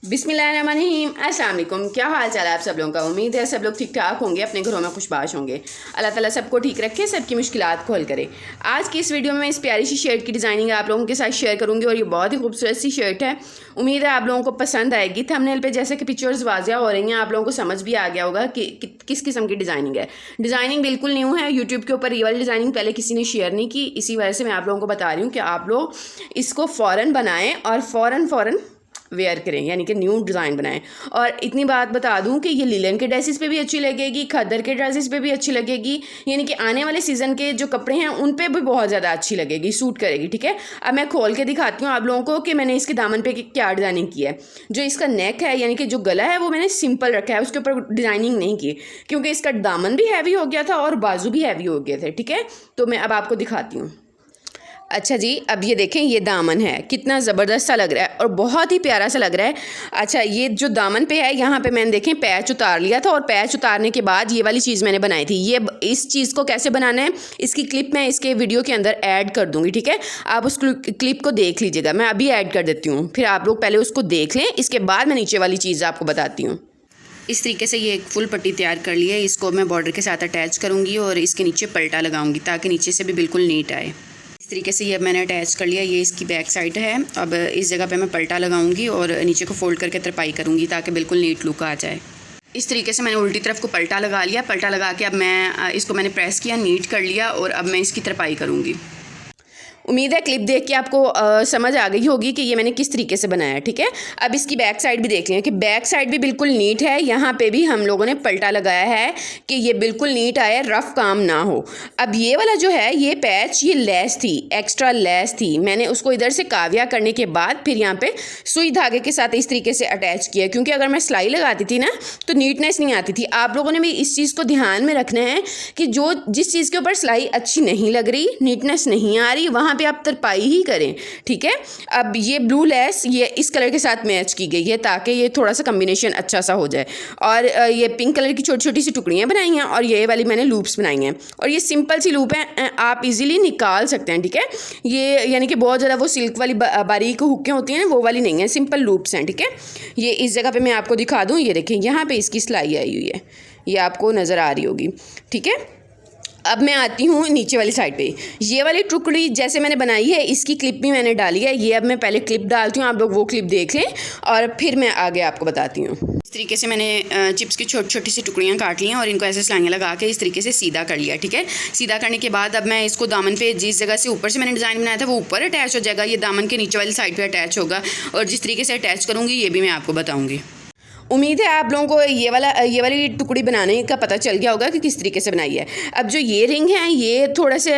बिस्मिल्लाहिर्रहमानिर्रहीम। अस्सलाम वालेकुम। क्या हाल चाल है आप सब लोगों का। उम्मीद है सब लोग ठीक ठाक होंगे, अपने घरों में खुशबाश होंगे। अल्लाह ताला सबको ठीक रखे, सबकी मुश्किलात को हल करे। आज की इस वीडियो में इस प्यारी सी शर्ट की डिज़ाइनिंग आप लोगों के साथ शेयर करूँगी और ये बहुत ही खूबसूरत सी शर्ट है। उम्मीद है आप लोगों को पसंद आएगी। थंबनेल पे जैसे कि पिक्चर्स वाज़िया हो रही हैं, आप लोगों को समझ भी आ गया होगा कि किस किस्म की डिज़ाइनिंग है। डिज़ाइनिंग बिल्कुल न्यू है, यूट्यूब के ऊपर ये वाली डिज़ाइनिंग पहले किसी ने शेयर नहीं की, इसी वजह से मैं आप लोगों को बता रही हूँ कि आप लोग इसको फ़ौरन बनाएँ और फ़ौरन वेयर करें, यानी कि न्यू डिज़ाइन बनाएं। और इतनी बात बता दूं कि ये लीलन के ड्रेसेस पे भी अच्छी लगेगी, खद्दर के ड्रेसेस पे भी अच्छी लगेगी, यानी कि आने वाले सीज़न के जो कपड़े हैं उन पे भी बहुत ज़्यादा अच्छी लगेगी, सूट करेगी। ठीक है, अब मैं खोल के दिखाती हूँ आप लोगों को कि मैंने इसके दामन पे क्या डिज़ाइनिंग की है। जो इसका नेक है, यानी कि जो गला है, वो मैंने सिंपल रखा है, उसके ऊपर डिज़ाइनिंग नहीं की, क्योंकि इसका दामन भी हैवी हो गया था और बाजू भी हैवी हो गए थे। ठीक है, तो मैं अब आपको दिखाती हूँ। अच्छा जी, अब ये देखें, ये दामन है, कितना ज़बरदस्त सा लग रहा है और बहुत ही प्यारा सा लग रहा है। अच्छा, ये जो दामन पे है, यहाँ पे मैंने देखें पैच उतार लिया था और पैच उतारने के बाद ये वाली चीज़ मैंने बनाई थी। ये इस चीज़ को कैसे बनाना है, इसकी क्लिप मैं इसके वीडियो के अंदर ऐड कर दूँगी। ठीक है, आप उस क्लिप को देख लीजिएगा, मैं अभी ऐड कर देती हूँ, फिर आप लोग पहले उसको देख लें, इसके बाद मैं नीचे वाली चीज़ आपको बताती हूँ। इस तरीके से ये एक फुल पट्टी तैयार कर ली है, इसको मैं बॉर्डर के साथ अटैच करूँगी और इसके नीचे पलटा लगाऊँगी ताकि नीचे से भी बिल्कुल नीट आए। इस तरीके से ये मैंने अटैच कर लिया, ये इसकी बैक साइड है। अब इस जगह पे मैं पलटा लगाऊंगी और नीचे को फोल्ड करके तरपाई करूंगी ताकि बिल्कुल नीट लुक आ जाए। इस तरीके से मैंने उल्टी तरफ को पलटा लगा लिया। पलटा लगा के अब मैं इसको मैंने प्रेस किया, नीट कर लिया और अब मैं इसकी तरपाई करूँगी। उम्मीद है क्लिप देख के आपको समझ आ गई होगी कि ये मैंने किस तरीके से बनाया है। ठीक है, अब इसकी बैक साइड भी देख लें कि बैक साइड भी बिल्कुल नीट है। यहाँ पे भी हम लोगों ने पलटा लगाया है कि ये बिल्कुल नीट आए, रफ़ काम ना हो। अब ये वाला जो है, ये पैच, ये लेस थी, एक्स्ट्रा लेस थी, मैंने उसको इधर से काविया करने के बाद फिर यहाँ पे सुई धागे के साथ इस तरीके से अटैच किया, क्योंकि अगर मैं सिलाई लगाती थी ना तो नीटनेस नहीं आती थी। आप लोगों ने भी इस चीज़ को ध्यान में रखना है कि जिस चीज़ के ऊपर सिलाई अच्छी नहीं लग रही, नीटनेस नहीं आ रही, वहाँ पे आप तरपाई ही करें। ठीक है, अब ये ब्लू लेस ये इस कलर के साथ मैच की गई है ताकि ये थोड़ा सा कम्बिनेशन अच्छा सा हो जाए। और ये पिंक कलर की छोटी छोटी सी टुकड़ियाँ बनाई हैं और ये वाली मैंने लूप्स बनाई हैं और ये सिंपल सी लूप है, आप इजीली निकाल सकते हैं। ठीक है, ये यानी कि बहुत ज़्यादा वो सिल्क वाली बारीक हुक्कें होती हैं ना, वो वाली नहीं है, सिंपल लूप्स हैं। ठीक है, ये इस जगह पे मैं आपको दिखा दूँ, ये देखें यहाँ पे इसकी सिलाई आई हुई है, ये आपको नज़र आ रही होगी। ठीक है, अब मैं आती हूँ नीचे वाली साइड पे। ये वाली टुकड़ी जैसे मैंने बनाई है, इसकी क्लिप भी मैंने डाली है। ये अब मैं पहले क्लिप डालती हूँ, आप लोग वो क्लिप देख लें और फिर मैं आगे आपको बताती हूँ। इस तरीके से मैंने चिप्स की छोटी छोटी सी टुकड़ियाँ काट ली हैं और इनको ऐसे सिलाइयाँ लगा के इस तरीके से सीधा कर लिया। ठीक है, सीधा करने के बाद अब मैं इसको दामन पे, जिस जगह से ऊपर से मैंने डिज़ाइन बनाया था वो ऊपर अटैच हो जाएगा, ये दामन के नीचे वाली साइड पर अटैच होगा और जिस तरीके से अटैच करूँगी ये भी मैं आपको बताऊँगी। उम्मीद है आप लोगों को ये वाली टुकड़ी बनाने का पता चल गया होगा कि किस तरीके से बनाई है। अब जो ये रिंग हैं, ये थोड़े से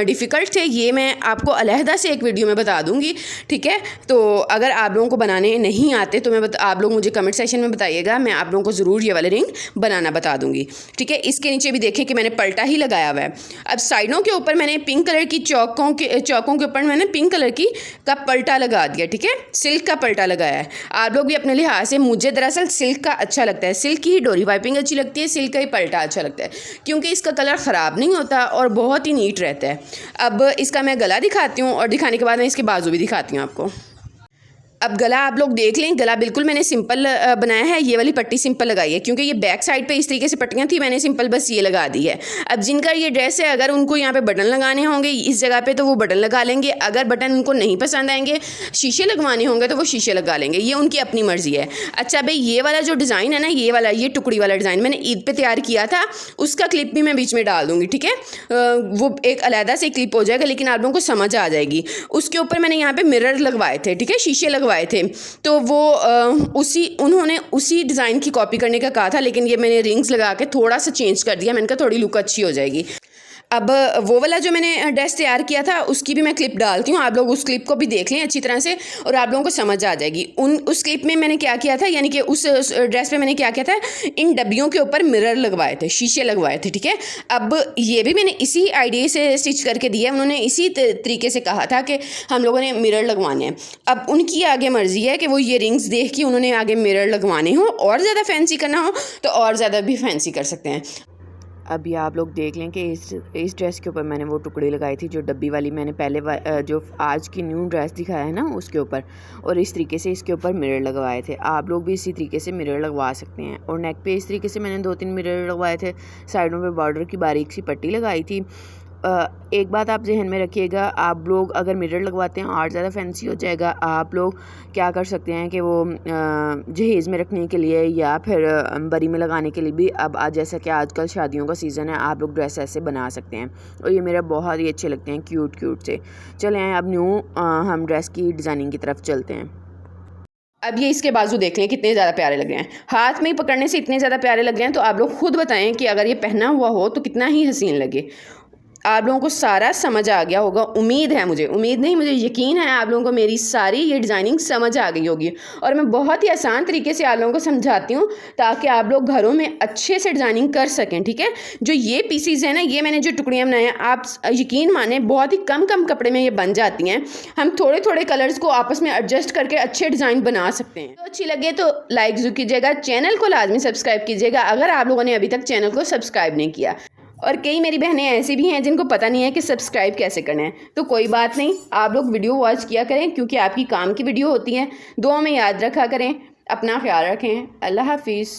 डिफ़िकल्ट थे, ये मैं आपको अलहदा से एक वीडियो में बता दूंगी। ठीक है, तो अगर आप लोगों को बनाने नहीं आते तो आप लोग मुझे कमेंट सेक्शन में बताइएगा, मैं आप लोगों को ज़रूर ये वाले रिंग बनाना बता दूँगी। ठीक है, इसके नीचे भी देखें कि मैंने पलटा ही लगाया हुआ है। अब साइडों के ऊपर मैंने पिंक कलर की चौकों के ऊपर मैंने पिंक कलर का पलटा लगा दिया। ठीक है, सिल्क का पलटा लगाया है। आप लोग भी अपने लिहाज से, मुझे दरअसल सिल्क का अच्छा लगता है, सिल्क की ही डोरी पाइपिंग अच्छी लगती है, सिल्क का ही पलटा अच्छा लगता है, क्योंकि इसका कलर ख़राब नहीं होता और बहुत ही नीट रहता है। अब इसका मैं गला दिखाती हूँ और दिखाने के बाद मैं इसके बाजू भी दिखाती हूँ आपको। अब गला आप लोग देख लें, गला बिल्कुल मैंने सिंपल बनाया है, ये वाली पट्टी सिंपल लगाई है क्योंकि ये बैक साइड पे इस तरीके से पट्टियाँ थी, मैंने सिंपल बस ये लगा दी है। अब जिनका ये ड्रेस है, अगर उनको यहाँ पे बटन लगाने होंगे इस जगह पे तो वो बटन लगा लेंगे, अगर बटन उनको नहीं पसंद आएंगे, शीशे लगवाने होंगे तो वो शीशे लगा लेंगे, ये उनकी अपनी मर्ज़ी है। अच्छा भाई, ये वाला जो डिज़ाइन है ना, ये टुकड़ी वाला डिज़ाइन मैंने ईद पर तैयार किया था, उसका क्लिप भी मैं बीच में डाल दूँगी। ठीक है, वो एक अलहदा से क्लिप हो जाएगा, लेकिन आप लोगों को समझ आ जाएगी। उसके ऊपर मैंने यहाँ पर मिरर लगवाए थे, ठीक है, शीशे लगवाए थे, तो वो उन्होंने उसी डिज़ाइन की कॉपी करने का कहा था, लेकिन ये मैंने रिंग्स लगा के थोड़ा सा चेंज कर दिया, मैंने कहा थोड़ी लुक अच्छी हो जाएगी। अब वो वाला जो मैंने ड्रेस तैयार किया था उसकी भी मैं क्लिप डालती हूँ, आप लोग उस क्लिप को भी देख लें अच्छी तरह से और आप लोगों को समझ आ जाएगी। उस क्लिप में मैंने क्या किया था, यानी कि उस ड्रेस पे मैंने क्या किया था, इन डब्बियों के ऊपर मिरर लगवाए थे, शीशे लगवाए थे। ठीक है, अब ये भी मैंने इसी आइडिया से स्टिच करके दिया, उन्होंने इसी तरीके से कहा था कि हम लोगों ने मिरर लगवाने हैं। अब उनकी आगे मर्ज़ी है कि वो ये रिंग्स देख के उन्होंने आगे मिरर लगवाने हो, और ज़्यादा फैंसी करना हो तो और ज़्यादा भी फैंसी कर सकते हैं। अभी आप लोग देख लें कि इस ड्रेस के ऊपर मैंने वो टुकड़े लगाई थी जो डब्बी वाली मैंने पहले जो आज की न्यू ड्रेस दिखाया है ना उसके ऊपर, और इस तरीके से इसके ऊपर मिरर लगवाए थे। आप लोग भी इसी तरीके से मिरर लगवा सकते हैं। और नेक पे इस तरीके से मैंने 2-3 मिरर लगवाए थे। साइडों पे बॉर्डर की बारीक सी पट्टी लगाई थी। एक बात आप जहन में रखिएगा, आप लोग अगर मिरर लगवाते हैं और ज़्यादा फैंसी हो जाएगा। आप लोग क्या कर सकते हैं कि वो जहेज़ में रखने के लिए या फिर बरी में लगाने के लिए भी अब आज जैसा कि आजकल शादियों का सीज़न है, आप लोग ड्रेस ऐसे बना सकते हैं। और ये मेरा बहुत ही अच्छे लगते हैं, क्यूट क्यूट से। चलें अब न्यू हम ड्रेस की डिज़ाइनिंग की तरफ चलते हैं। अब ये इसके बाजू देख लें कितने ज़्यादा प्यारे लग रहे हैं, हाथ में ही पकड़ने से इतने ज़्यादा प्यारे लग रहे हैं। तो आप लोग खुद बताएं कि अगर ये पहना हुआ हो तो कितना ही हसीन लगे। आप लोगों को सारा समझ आ गया होगा, उम्मीद है, मुझे यकीन है आप लोगों को मेरी सारी ये डिज़ाइनिंग समझ आ गई होगी। और मैं बहुत ही आसान तरीके से आप लोगों को समझाती हूँ ताकि आप लोग घरों में अच्छे से डिज़ाइनिंग कर सकें, ठीक है। जो ये पीसीज हैं ना, ये मैंने जो टुकड़ियाँ बनाए हैं, आप यकीन माने बहुत ही कम कपड़े में ये बन जाती हैं। हम थोड़े थोड़े कलर्स को आपस में एडजस्ट करके अच्छे डिज़ाइन बना सकते हैं। तो अच्छी लगे तो लाइक ज़रूर कीजिएगा, चैनल को लाजमी सब्सक्राइब कीजिएगा अगर आप लोगों ने अभी तक चैनल को सब्सक्राइब नहीं किया। और कई मेरी बहनें ऐसी भी हैं जिनको पता नहीं है कि सब्सक्राइब कैसे करना है। तो कोई बात नहीं, आप लोग वीडियो वॉच किया करें क्योंकि आपकी काम की वीडियो होती है। दुआ में याद रखा करें। अपना ख्याल रखें। अल्लाह हाफिज़।